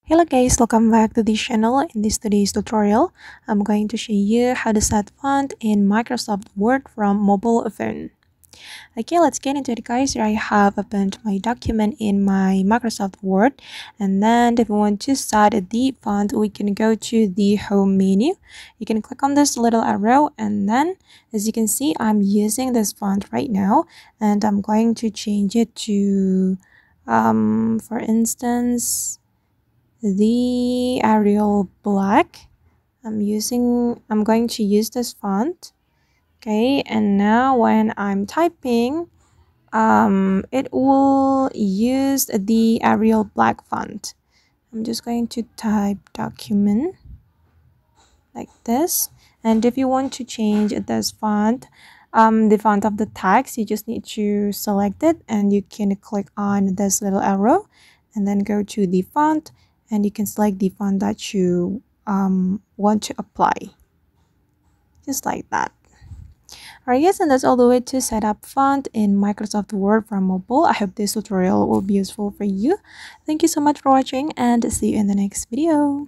Hello guys, welcome back to this channel. In this today's tutorial, I'm going to show you how to set font in Microsoft Word from mobile phone. Okay, let's get into it guys. Here I have opened my document in my Microsoft Word, and then if we want to set the font, we can go to the home menu. You can click on this little arrow, and then as you can see, I'm using this font right now, and I'm going to change it to for instance, the Arial Black. I'm going to use this font. Okay, and now when I'm typing, it will use the Arial Black font. I'm just going to type document like this. And if you want to change this font, the font of the text, you just need to select it and you can click on this little arrow and then go to the font, and you can select the font that you want to apply, just like that. Alright guys, and that's all the way to set up font in Microsoft Word from mobile. I hope this tutorial will be useful for you. Thank you so much for watching, and see you in the next video.